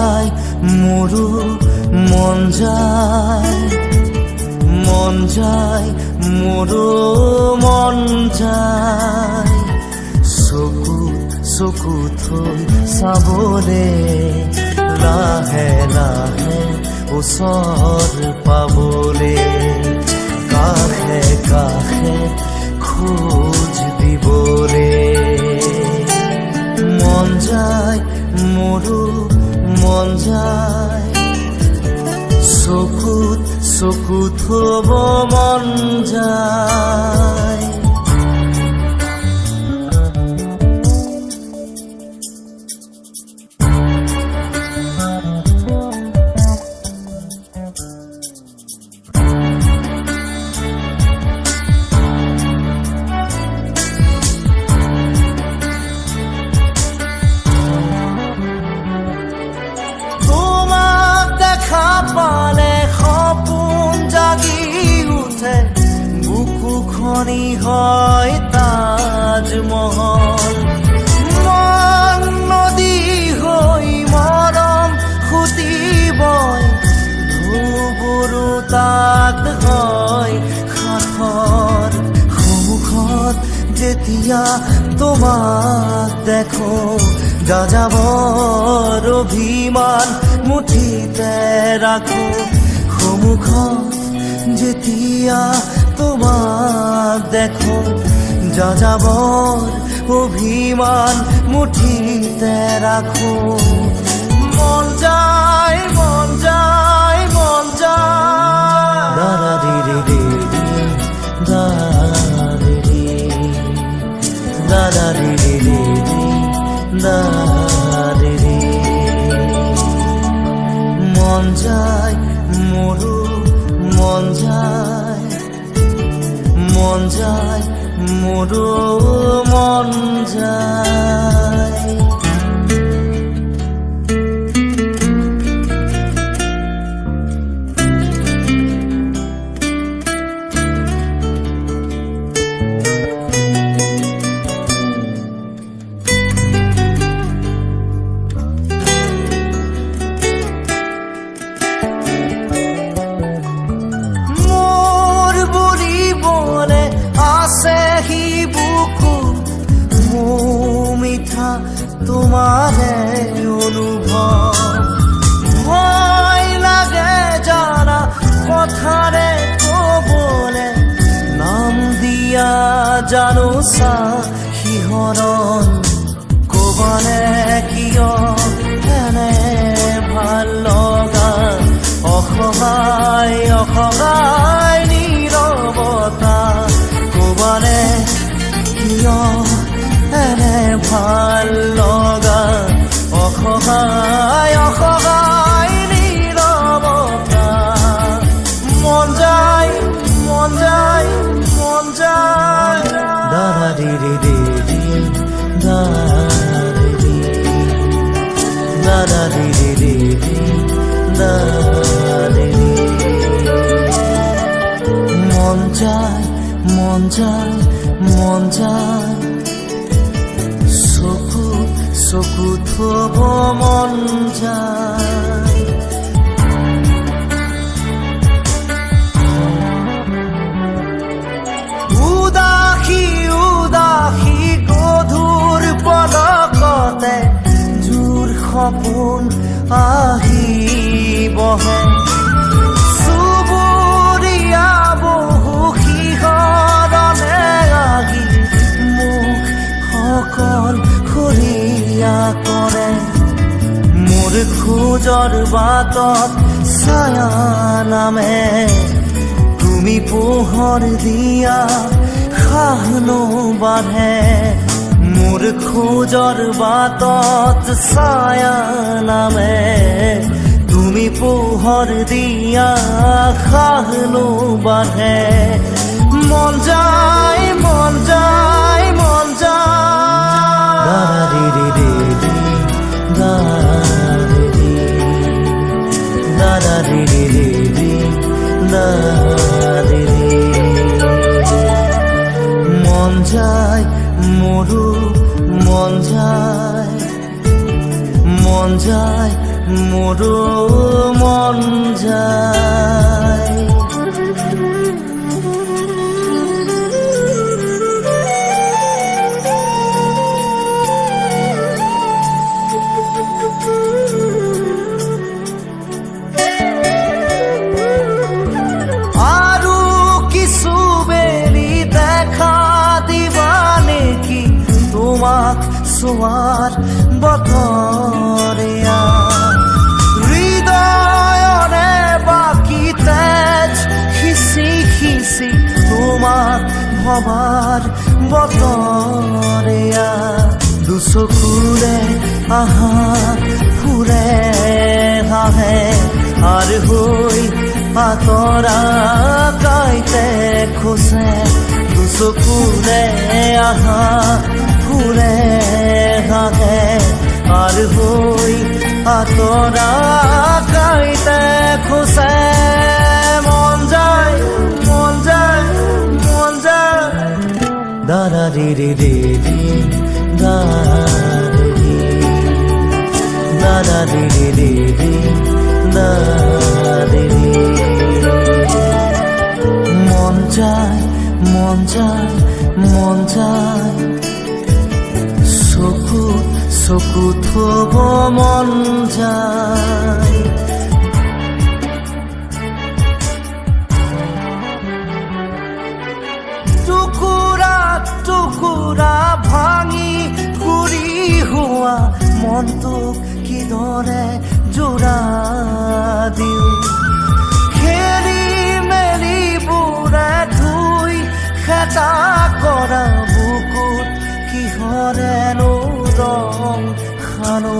যায় মোৰো মন যায় মোৰো মন যায় চকু থৈ চাবলে লাহে লাহে ওচৰ পাবলে কাষে কাষে খোজ দিবলে মন যায় মোৰো মন যায় চকুত থব মন যায় পালে সপোন জাগি উঠে বুকুখনি হয় তাজমহল মন নদী হৈ মৰম খুটি বয় ধুবুৰু তাত হয় সাখৰ সন্মুখত যেতিয়া তোমাক দেখো যাযাবৰ অভিমান মুঠিতে ৰাখো সন্মুখত যেতিয়া তোমাক দেখো যাযাবৰ অভিমান মুঠিতে ৰাখো মন যায় মন যায় মন যায় দাদা দিদি দিদি দাদা দিদি দিদি দাদি মন যায় মোৰো মন যায় মোৰো মন যায় তোমারে অনুভৱ ভয় লাগে জানা কথাৰে কবলে নাম দিয়া জানো চা শিহৰণ কবালে কিয় এনে ভাল লগা অসহায় অসহায় নীৰৱতা কবালে কিয় এনে ভাল লগা অসহায় অসহায় নীৰৱতা মন যায় মন যায় মন যায় দাদা দিদি দিদি দাদা দিদি দিদি দাদি মন যায় মন যায় মন যায় চকু থব মন যায় উদাসী উদাসী গধুৰ পলকতে জোৰ সপোন আহি বহে চুবুৰীয়া বহু শিহৰণে লাগি মোক সকল খুৰীয়া কৰে মোৰ খোজৰ বাটত ছায়া নামে তুমি পোহৰ দিয়া সাহনো বাঢ়ে মোৰ খোজৰ বাটত ছায়া নামে তুমি পোহৰ দিয়া সাহনো বাঢ়ে মন যায় মন যায় মন যায় দাদি দিদি দাদা দিদি দিদি দাদি মন যায় মোৰো মন যায় মোৰো মন যায়। আৰু কিছু বেলি দেখা দিবা নেকি তোমাক চোৱাৰ বতৰীয়া হৃদয়ৰে বাকী তেজ খিচি খিচি তোমাক ভবাৰ বতৰীয়া দুচকুৰে আহা ফুৰে হাহে আর হই আতরা কাইতে খোসে দুচকুৰে আহা ফুৰে হাহে আর হই আতরা কাইতে খোসে মন যায় মন যায় মন যায় দাদা রে রে রে রে দাদা রে রে রে রে মন যায় মন যায় মন যায় চকু থব মন যায় টুকুৰা টুকুৰা ভাঙি ঘূৰি হোৱা মনটোক কিদৰে জোৰা দিওঁ খেলি মেলি বুঢ়া ধুই খেতা কৰা বুকুত কিহৰেনো ৰং খানো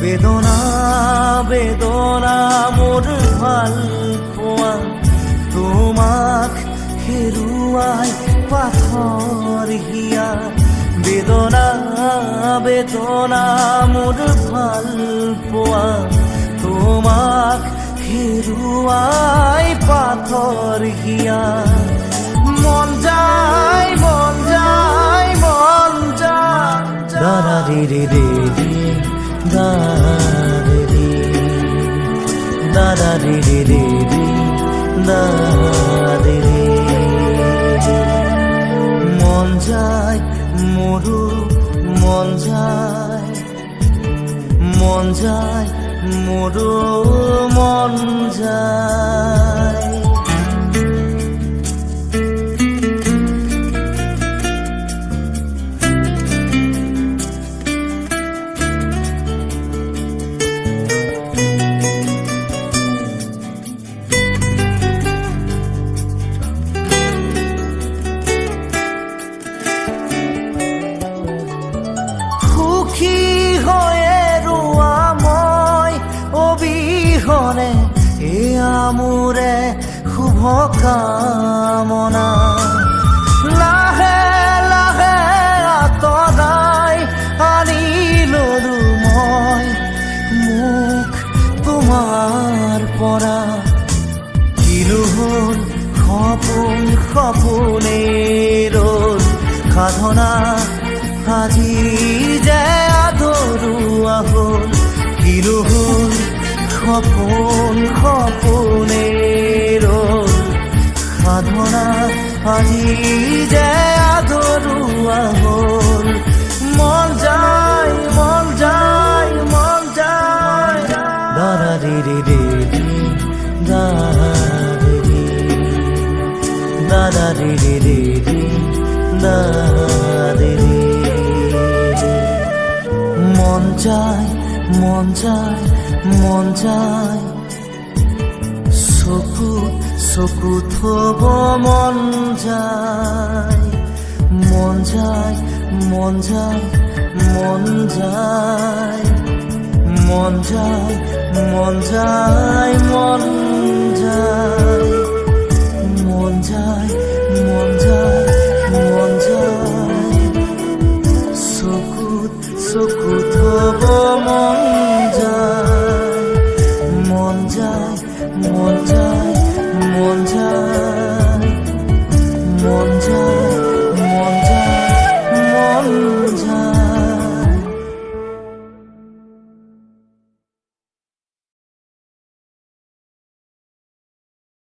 বেদনা বেদনা মোৰ ভাল পোৱা তোমাক হেৰুৱাই পাথৰ হিয়া বেদনা বেদনা মোৰ ভাল পোৱা তোমাক হেৰুৱাই পাথৰ হিয়া মন যায় মন যায় মন যায় দাদা রে রে রে রে দাদা রে রে রে রে দাদা রে মন যায় মোৰো মন যায় মন যায় মোৰো মন যায় সুখী হয়ে ৰোৱা মই অবিহনে এয়া মোৰে শুভ কামনা লাহে লাহে আঁতৰাই আনি ললো মই মোক তোমাৰ পৰা কিলো হ'ল সপোন সপোনেই ৰ'ল সাধনা আজি যে আধৰুৱা হ'ল কিলো হ'ল সপোন সপোনেই ৰ'ল সাধনা আজি যে আধৰুৱা হ'ল মন যায় মন যায় মন যায় দাদা রে রে রে দাদা রে রে রে রে দাদা রে মন যায় মন যায় মন যায় চকু থব মন যায় মন যায় মন যায় মন যায় মন যায় মন যায় মন